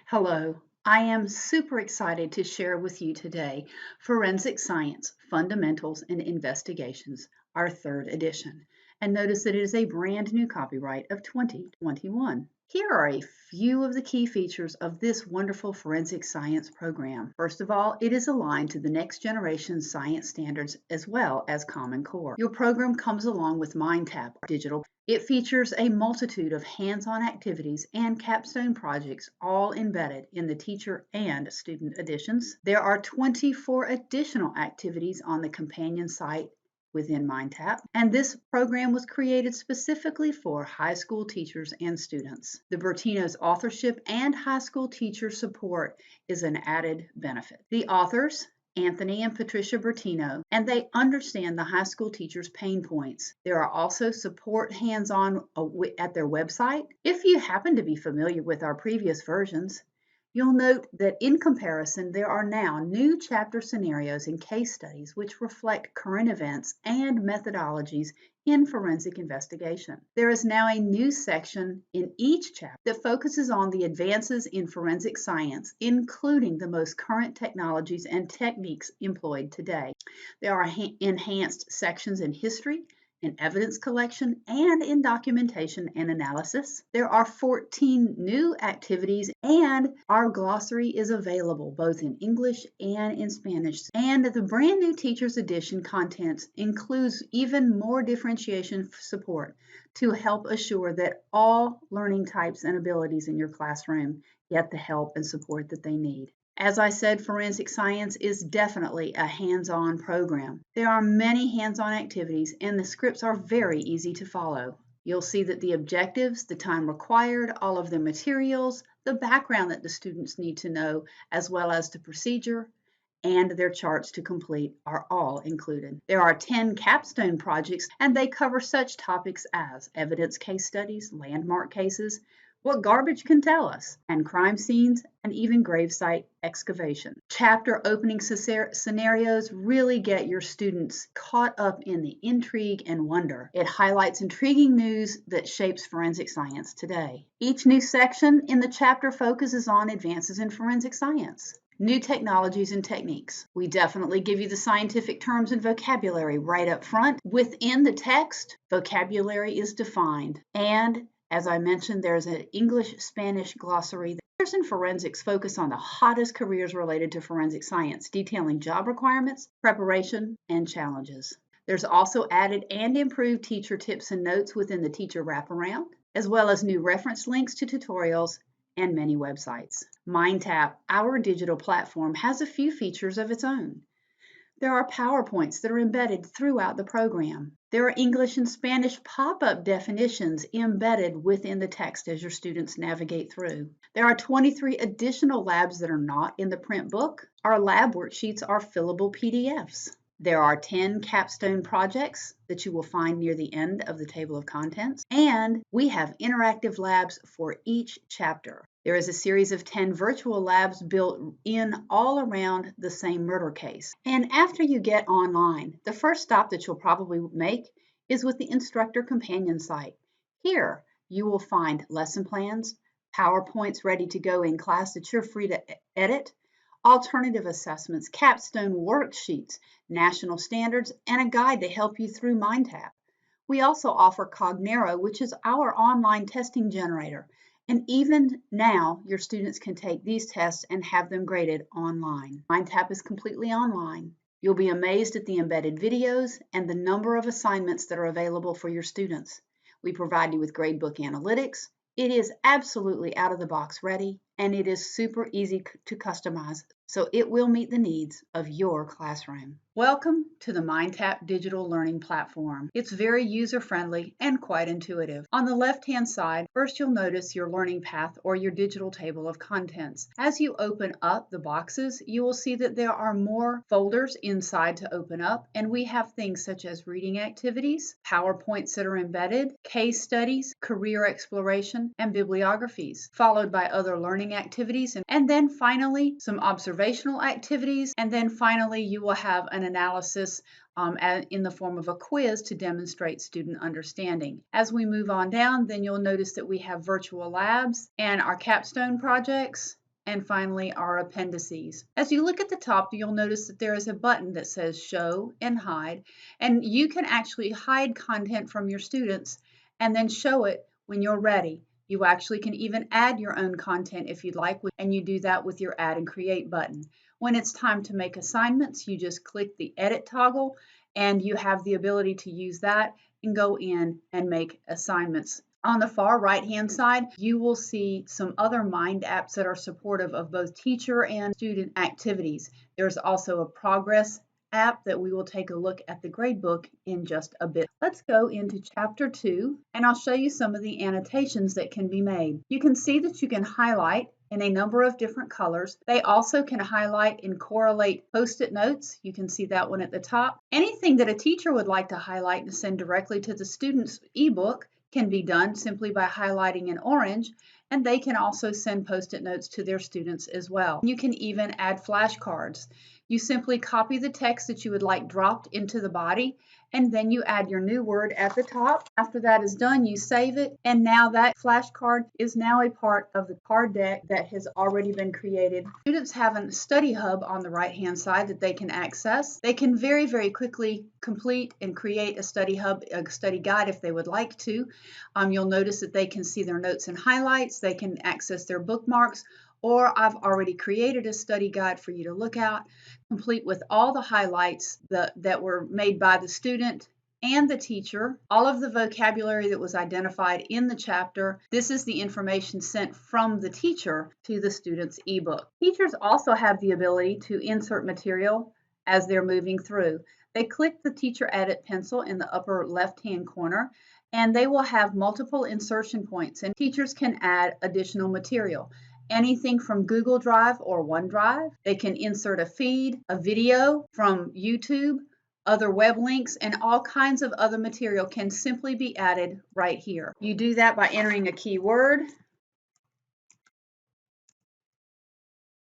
Hello, I am super excited to share with you today Forensic Science Fundamentals and Investigations, our third edition. And notice that it is a brand new copyright of 2021. Here are a few of the key features of this wonderful forensic science program. First of all, it is aligned to the next generation science standards as well as Common Core. Your program comes along with MindTap, our digital. It features a multitude of hands-on activities and capstone projects all embedded in the teacher and student editions. There are 24 additional activities on the companion site within MindTap, and this program was created specifically for high school teachers and students. The Bertino's authorship and high school teacher support is an added benefit. The authors, Anthony and Patricia Bertino, and they understand the high school teachers' pain points. There are also support hands-on at their website. If you happen to be familiar with our previous versions, you'll note that in comparison, there are now new chapter scenarios and case studies which reflect current events and methodologies in forensic investigation. There is now a new section in each chapter that focuses on the advances in forensic science, including the most current technologies and techniques employed today. There are enhanced sections in history, in evidence collection, and in documentation and analysis. There are 14 new activities, and our glossary is available both in English and in Spanish. And the brand new Teacher's Edition content includes even more differentiation support to help assure that all learning types and abilities in your classroom get the help and support that they need. As I said, forensic science is definitely a hands-on program. There are many hands-on activities, and the scripts are very easy to follow. You'll see that the objectives, the time required, all of the materials, the background that the students need to know, as well as the procedure and their charts to complete are all included. There are 10 capstone projects, and they cover such topics as evidence case studies, landmark cases, what garbage can tell us, and crime scenes, and even gravesite excavation. Chapter opening scenarios really get your students caught up in the intrigue and wonder. It highlights intriguing news that shapes forensic science today. Each new section in the chapter focuses on advances in forensic science. New technologies and techniques. We definitely give you the scientific terms and vocabulary right up front. Within the text, vocabulary is defined, and as I mentioned, there's an English-Spanish glossary. Careers in forensics focus on the hottest careers related to forensic science, detailing job requirements, preparation, and challenges. There's also added and improved teacher tips and notes within the teacher wraparound, as well as new reference links to tutorials and many websites. MindTap, our digital platform, has a few features of its own. There are PowerPoints that are embedded throughout the program. There are English and Spanish pop-up definitions embedded within the text as your students navigate through. There are 23 additional labs that are not in the print book. Our lab worksheets are fillable PDFs. There are 10 capstone projects that you will find near the end of the table of contents, and we have interactive labs for each chapter. There is a series of 10 virtual labs built in all around the same murder case. And after you get online, the first stop that you'll probably make is with the instructor companion site. Here, you will find lesson plans, PowerPoints ready to go in class that you're free to edit, alternative assessments, capstone worksheets, national standards, and a guide to help you through MindTap. We also offer Cognero, which is our online testing generator. And even now, your students can take these tests and have them graded online. MindTap is completely online. You'll be amazed at the embedded videos and the number of assignments that are available for your students. We provide you with gradebook analytics. It is absolutely out of the box ready, and it is super easy to customize, so it will meet the needs of your classroom. Welcome to the MindTap digital learning platform. It's very user-friendly and quite intuitive. On the left-hand side, first you'll notice your learning path or your digital table of contents. As you open up the boxes, you will see that there are more folders inside to open up, and we have things such as reading activities, PowerPoints that are embedded, case studies, career exploration, and bibliographies, followed by other learning activities, and then finally some observational activities, and then finally you will have an analysis in the form of a quiz to demonstrate student understanding. As we move on down, then you'll notice that we have virtual labs and our capstone projects, and finally our appendices. As you look at the top, you'll notice that there is a button that says Show and Hide, and you can actually hide content from your students and then show it when you're ready. You actually can even add your own content if you'd like, and you do that with your Add and Create button. When it's time to make assignments, you just click the Edit toggle, and you have the ability to use that and go in and make assignments. On the far right-hand side, you will see some other Mind apps that are supportive of both teacher and student activities. There's also a progress app that we will take a look at the gradebook in just a bit. Let's go into chapter 2, and I'll show you some of the annotations that can be made. You can see that you can highlight in a number of different colors. They also can highlight and correlate post-it notes. You can see that one at the top. Anything that a teacher would like to highlight and send directly to the student's ebook can be done simply by highlighting in orange, and they can also send post-it notes to their students as well. You can even add flashcards. You simply copy the text that you would like dropped into the body, and then you add your new word at the top. After that is done, you save it, and now that flashcard is now a part of the card deck that has already been created. Students have a study hub on the right-hand side that they can access. They can very, very quickly complete and create a study hub, a study guide if they would like to. You'll notice that they can see their notes and highlights. They can access their bookmarks, or I've already created a study guide for you to look at, complete with all the highlights that were made by the student and the teacher, all of the vocabulary that was identified in the chapter. This is the information sent from the teacher to the student's ebook. Teachers also have the ability to insert material as they're moving through. They click the Teacher Edit pencil in the upper left-hand corner, and they will have multiple insertion points, and teachers can add additional material. Anything from Google Drive or OneDrive. They can insert a feed, a video from YouTube, other web links, and all kinds of other material can simply be added right here. You do that by entering a keyword.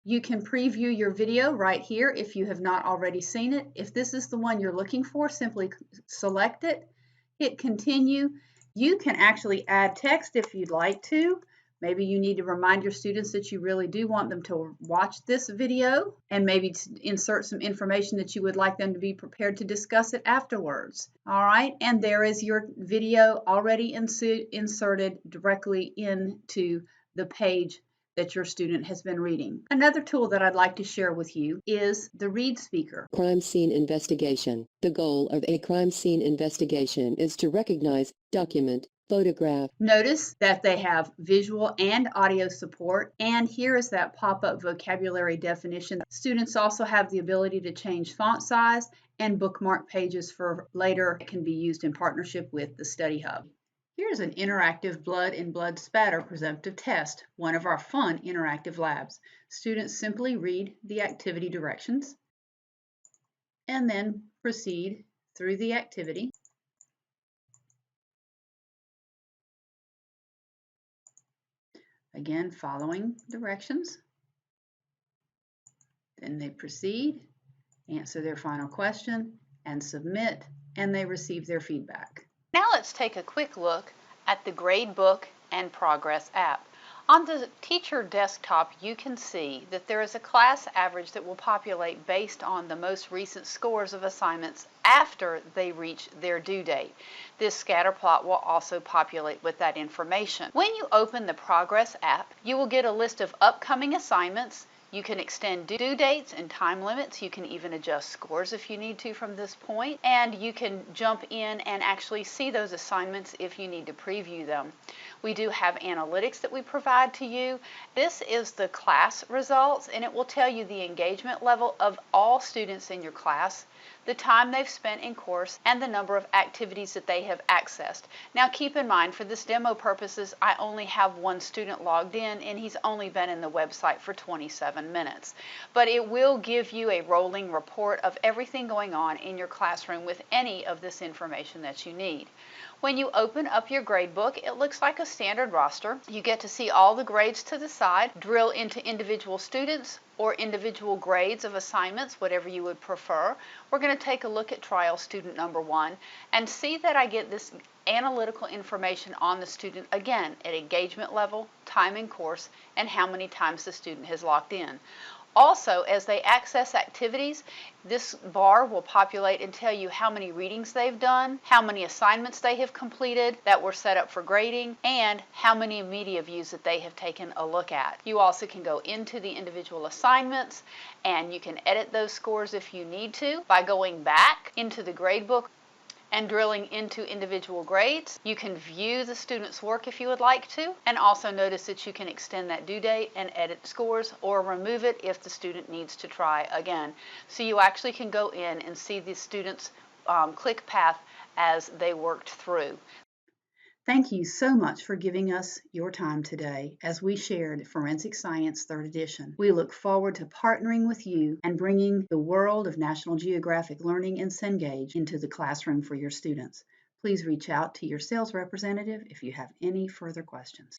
You can preview your video right here if you have not already seen it. If this is the one you're looking for, simply select it, hit continue. You can actually add text if you'd like to. Maybe you need to remind your students that you really do want them to watch this video, and maybe insert some information that you would like them to be prepared to discuss it afterwards. All right, and there is your video already inserted directly into the page that your student has been reading. Another tool that I'd like to share with you is the Read Speaker. Crime scene investigation. The goal of a crime scene investigation is to recognize, document, photograph. Notice that they have visual and audio support, and here is that pop-up vocabulary definition. Students also have the ability to change font size and bookmark pages for later. It can be used in partnership with the Study Hub. Here's an interactive blood and blood spatter presumptive test, one of our fun interactive labs. Students simply read the activity directions and then proceed through the activity. Again, following directions. Then they proceed, answer their final question, and submit, and they receive their feedback. Now let's take a quick look at the Gradebook and Progress app. On the teacher desktop, you can see that there is a class average that will populate based on the most recent scores of assignments after they reach their due date. This scatter plot will also populate with that information. When you open the Progress app, you will get a list of upcoming assignments. You can extend due dates and time limits. You can even adjust scores if you need to from this point. And you can jump in and actually see those assignments if you need to preview them. We do have analytics that we provide to you. This is the class results, and it will tell you the engagement level of all students in your class, the time they've spent in course, and the number of activities that they have accessed. Now keep in mind, for this demo purposes, I only have one student logged in, and he's only been in the website for 27 minutes. But it will give you a rolling report of everything going on in your classroom with any of this information that you need. When you open up your gradebook, it looks like a standard roster. You get to see all the grades to the side, drill into individual students or individual grades of assignments, whatever you would prefer. We're going to take a look at trial student number 1 and see that I get this analytical information on the student, again, at engagement level, time in course, and how many times the student has logged in. Also, as they access activities, this bar will populate and tell you how many readings they've done, how many assignments they have completed that were set up for grading, and how many media views that they have taken a look at. You also can go into the individual assignments and you can edit those scores if you need to by going back into the gradebook and drilling into individual grades. You can view the student's work if you would like to, and also notice that you can extend that due date and edit scores or remove it if the student needs to try again. So you actually can go in and see the student's click path as they worked through. Thank you so much for giving us your time today as we shared Forensic Science 3rd Edition. We look forward to partnering with you and bringing the world of National Geographic learning in Cengage into the classroom for your students. Please reach out to your sales representative if you have any further questions.